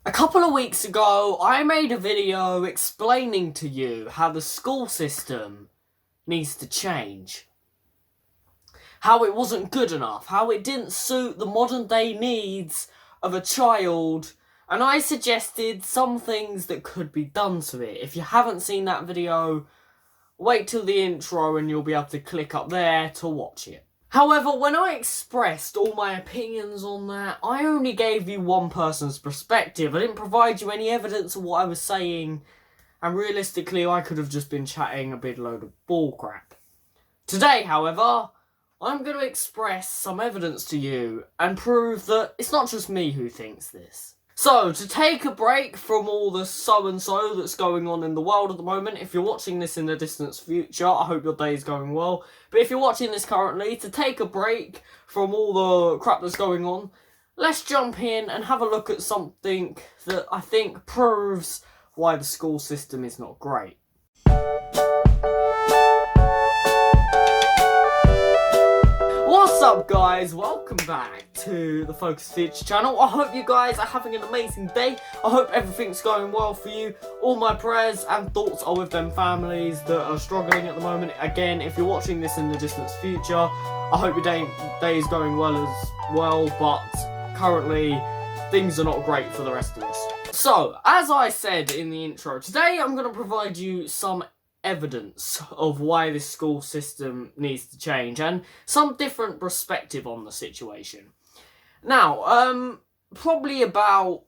A couple of weeks ago, I made a video explaining to you how the school system needs to change. How it wasn't good enough, how it didn't suit the modern day needs of a child, and I suggested some things that could be done to it. If you haven't seen that video, wait till the intro and you'll be able to click up there to watch it. However, when I expressed all my opinions on that, I only gave you one person's perspective. I didn't provide you any evidence of what I was saying, and realistically I could have just been chatting a big load of bullcrap. Today, however, I'm going to express some evidence to you and prove that it's not just me who thinks this. So, to take a break from all the so-and-so that's going on in the world at the moment, if you're watching this in the distant future, I hope your day is going well. But if you're watching this currently, to take a break from all the crap that's going on, let's jump in and have a look at something that I think proves why the school system is not great. What's up, guys? Welcome back to the Focus Future channel. I hope you guys are having an amazing day. I hope everything's going well for you. All my prayers and thoughts are with them families that are struggling at the moment. Again, if you're watching this in the distant future, I hope your day is going well as well, but currently things are not great for the rest of us. So, as I said in the intro, today I'm going to provide you some evidence of why this school system needs to change and some different perspective on the situation. Now, probably about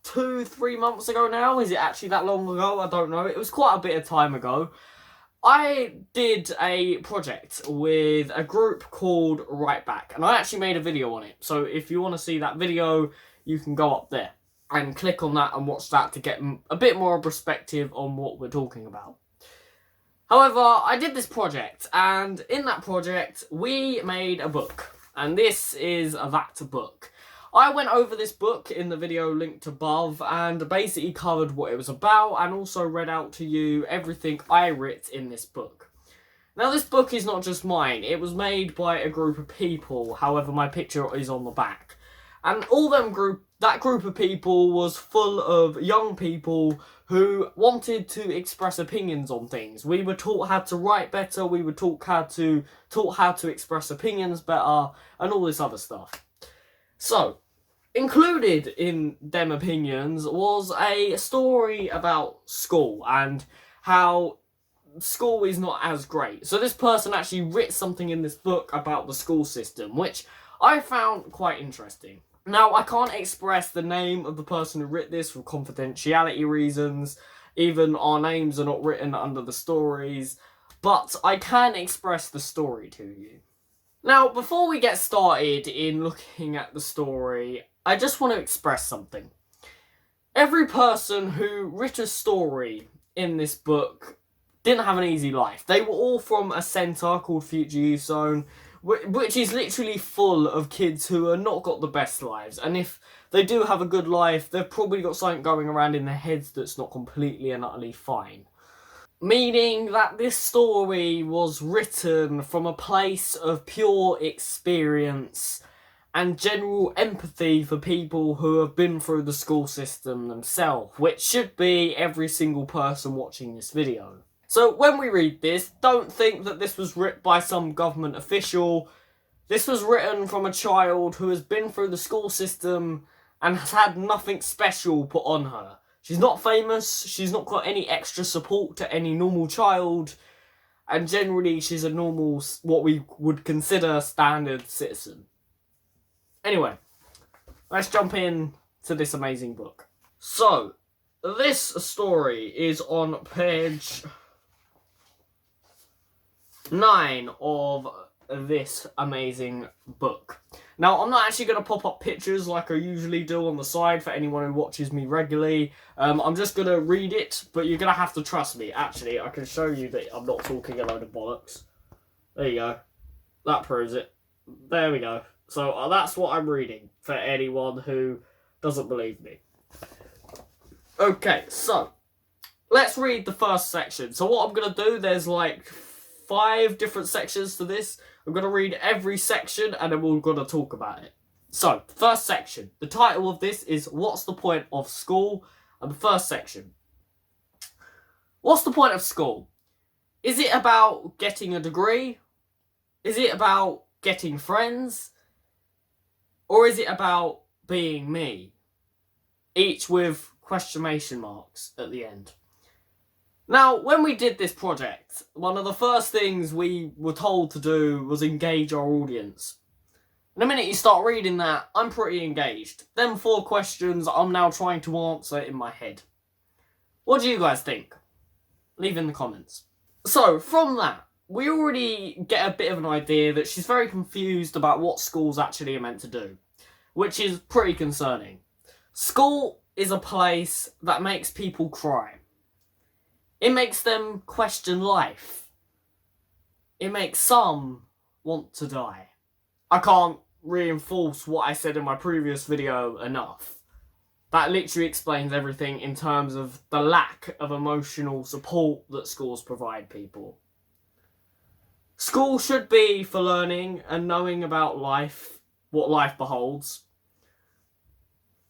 2-3 months ago now, is it actually that long ago? I don't know. It was quite a bit of time ago. I did a project with a group called Right Back, and I actually made a video on it. So if you want to see that video, you can go up there and click on that and watch that to get a bit more perspective on what we're talking about. However, I did this project, and in that project, we made a book, and this is that book. I went over this book in the video linked above, and basically covered what it was about, and also read out to you everything I wrote in this book. Now, this book is not just mine, it was made by a group of people, however, my picture is on the back. And that group of people was full of young people who wanted to express opinions on things. We were taught how to write better, we were taught how to express opinions better, and all this other stuff. So, included in them opinions was a story about school and how school is not as great. So this person actually wrote something in this book about the school system, which I found quite interesting. Now, I can't express the name of the person who wrote this for confidentiality reasons. Even our names are not written under the stories. But I can express the story to you. Now, before we get started in looking at the story, I just want to express something. Every person who wrote a story in this book didn't have an easy life. They were all from a centre called Future Youth Zone, which is literally full of kids who are not got the best lives. And if they do have a good life, they've probably got something going around in their heads that's not completely and utterly fine. Meaning that this story was written from a place of pure experience and general empathy for people who have been through the school system themselves, which should be every single person watching this video. So when we read this, don't think that this was written by some government official. This was written from a child who has been through the school system and has had nothing special put on her. She's not famous, she's not got any extra support to any normal child, and generally she's a normal, what we would consider standard citizen. Anyway, let's jump in to this amazing book. So, this story is on page 9 of this amazing book. Now, I'm not actually going to pop up pictures like I usually do on the side for anyone who watches me regularly. I'm just going to read it, but you're going to have to trust me. Actually, I can show you that I'm not talking a load of bollocks. There you go. That proves it. There we go. So that's what I'm reading for anyone who doesn't believe me. Okay, so let's read the first section. So what I'm going to do, there's like 5 different sections to this. I'm going to read every section and then we're going to talk about it. So, first section. The title of this is What's the Point of School? And the first section. What's the point of school? Is it about getting a degree? Is it about getting friends? Or is it about being me? Each with question marks at the end. Now, when we did this project, one of the first things we were told to do was engage our audience. And the minute you start reading that, I'm pretty engaged. Them 4 questions I'm now trying to answer in my head. What do you guys think? Leave in the comments. So, from that, we already get a bit of an idea that she's very confused about what schools actually are meant to do, which is pretty concerning. School is a place that makes people cry. It makes them question life. It makes some want to die. I can't reinforce what I said in my previous video enough. That literally explains everything in terms of the lack of emotional support that schools provide people. School should be for learning and knowing about life, what life beholds.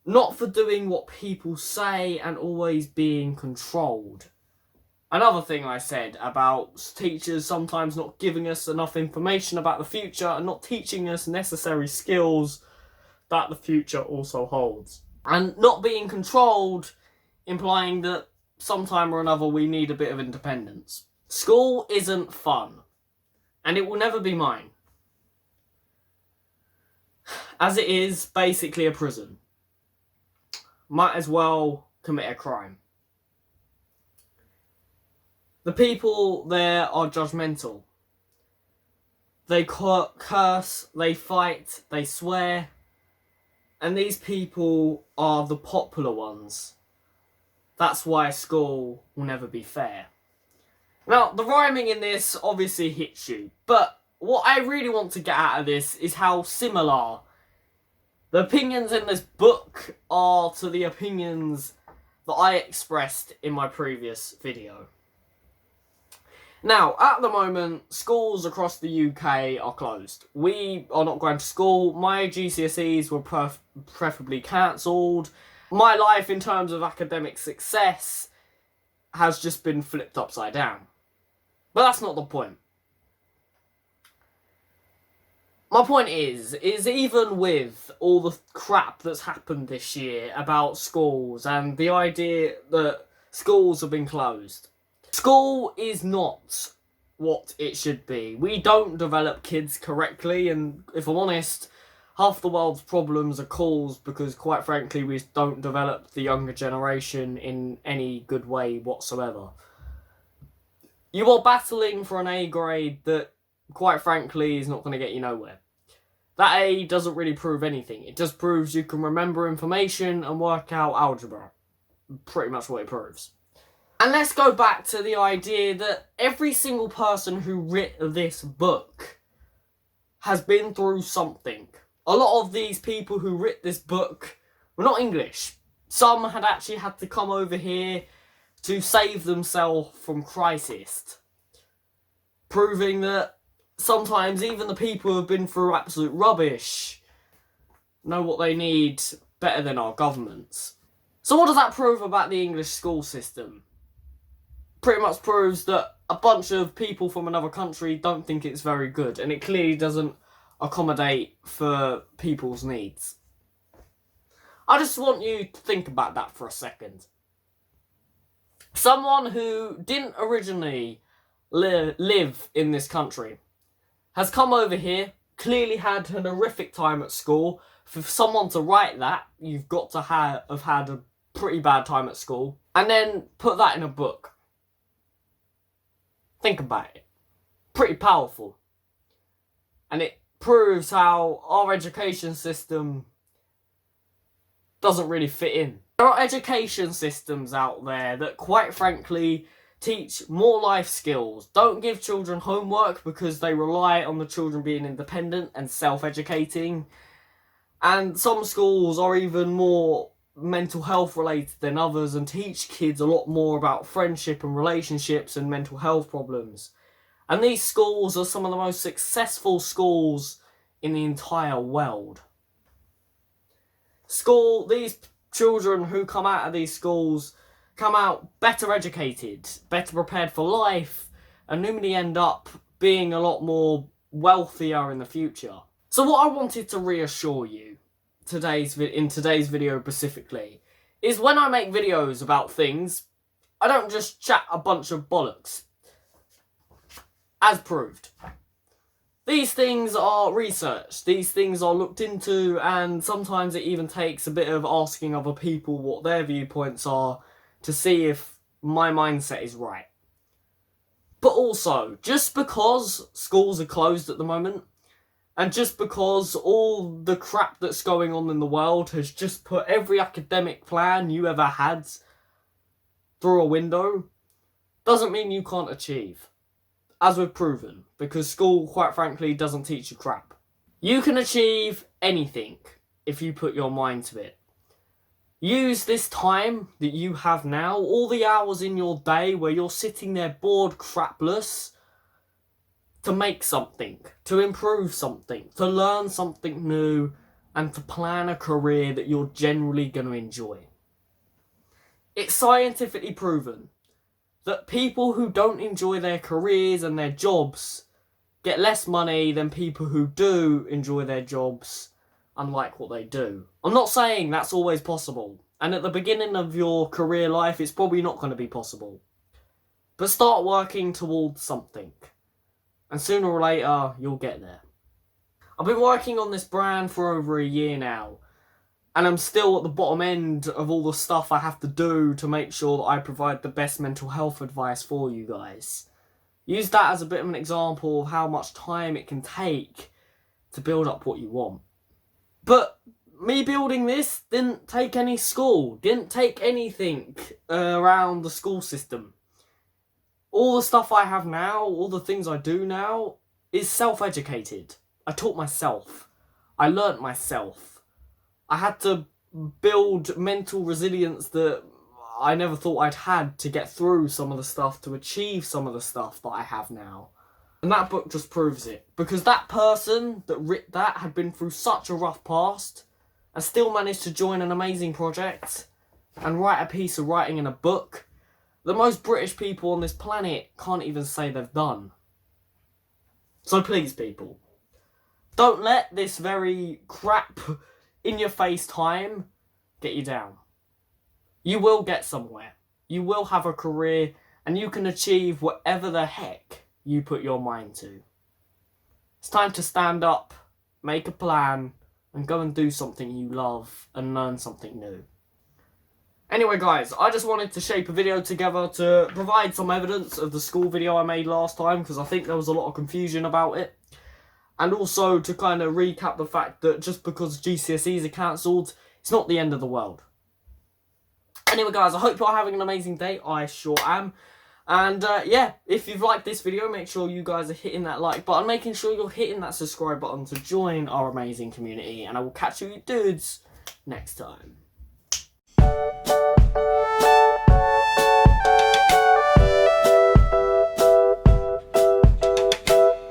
Not for doing what people say and always being controlled. Another thing I said about teachers sometimes not giving us enough information about the future and not teaching us necessary skills that the future also holds. And not being controlled, implying that sometime or another we need a bit of independence. School isn't fun, and it will never be mine. As it is basically a prison. Might as well commit a crime. The people there are judgmental. They curse, they fight, they swear. And these people are the popular ones. That's why school will never be fair. Now, the rhyming in this obviously hits you. But what I really want to get out of this is how similar the opinions in this book are to the opinions that I expressed in my previous video. Now, at the moment, schools across the UK are closed. We are not going to school. My GCSEs were preferably cancelled. My life in terms of academic success has just been flipped upside down. But that's not the point. My point is even with all the crap that's happened this year about schools and the idea that schools have been closed, school is not what it should be. We don't develop kids correctly, and if I'm honest, half the world's problems are caused because, quite frankly, we don't develop the younger generation in any good way whatsoever. You are battling for an A grade that, quite frankly, is not going to get you nowhere. That A doesn't really prove anything. It just proves you can remember information and work out algebra. Pretty much what it proves. And let's go back to the idea that every single person who wrote this book has been through something. A lot of these people who wrote this book were not English. Some had actually had to come over here to save themselves from crisis. Proving that sometimes even the people who have been through absolute rubbish know what they need better than our governments. So what does that prove about the English school system? Pretty much proves that a bunch of people from another country don't think it's very good, and it clearly doesn't accommodate for people's needs. I just want you to think about that for a second. Someone who didn't originally live in this country has come over here, clearly had an horrific time at school. For someone to write that, you've got to have had a pretty bad time at school, and then put that in a book. Think about it. Pretty powerful. And it proves how our education system doesn't really fit in. There are education systems out there that, quite frankly, teach more life skills. Don't give children homework because they rely on the children being independent and self-educating. And some schools are even more mental health related than others and teach kids a lot more about friendship and relationships and mental health problems. And these schools are some of the most successful schools in the entire world. School, these children who come out of these schools come out better educated, better prepared for life, and normally end up being a lot more wealthier in the future. So what I wanted to reassure you in today's video specifically is when I make videos about things, I don't just chat a bunch of bollocks. As proved. These things are researched, these things are looked into, and sometimes it even takes a bit of asking other people what their viewpoints are to see if my mindset is right. But also, just because schools are closed at the moment, and just because all the crap that's going on in the world has just put every academic plan you ever had through a window, doesn't mean you can't achieve. As we've proven, because school, quite frankly, doesn't teach you crap. You can achieve anything if you put your mind to it. Use this time that you have now, all the hours in your day where you're sitting there bored crapless, to make something, to improve something, to learn something new, and to plan a career that you're generally going to enjoy. It's scientifically proven that people who don't enjoy their careers and their jobs get less money than people who do enjoy their jobs and like what they do. I'm not saying that's always possible, and at the beginning of your career life it's probably not going to be possible. But start working towards something, and sooner or later you'll get there. I've been working on this brand for over a year now, and I'm still at the bottom end of all the stuff I have to do to make sure that I provide the best mental health advice for you guys. Use that as a bit of an example of how much time it can take to build up what you want. But me building this didn't take any school, didn't take anything around the school system. All the stuff I have now, all the things I do now, is self-educated. I taught myself. I learnt myself. I had to build mental resilience that I never thought I'd had to get through some of the stuff, to achieve some of the stuff that I have now. And that book just proves it. Because that person that wrote that had been through such a rough past and still managed to join an amazing project and write a piece of writing in a book that most British people on this planet can't even say they've done. So please, people, don't let this very crap in-your-face time get you down. You will get somewhere. You will have a career, and you can achieve whatever the heck you put your mind to. It's time to stand up, make a plan, and go and do something you love and learn something new. Anyway guys, I just wanted to shape a video together to provide some evidence of the school video I made last time, because I think there was a lot of confusion about it. And also to kind of recap the fact that just because GCSEs are cancelled, it's not the end of the world. Anyway guys, I hope you're having an amazing day. I sure am. And yeah, if you've liked this video, make sure you guys are hitting that like button, making sure you're hitting that subscribe button to join our amazing community. And I will catch you dudes next time.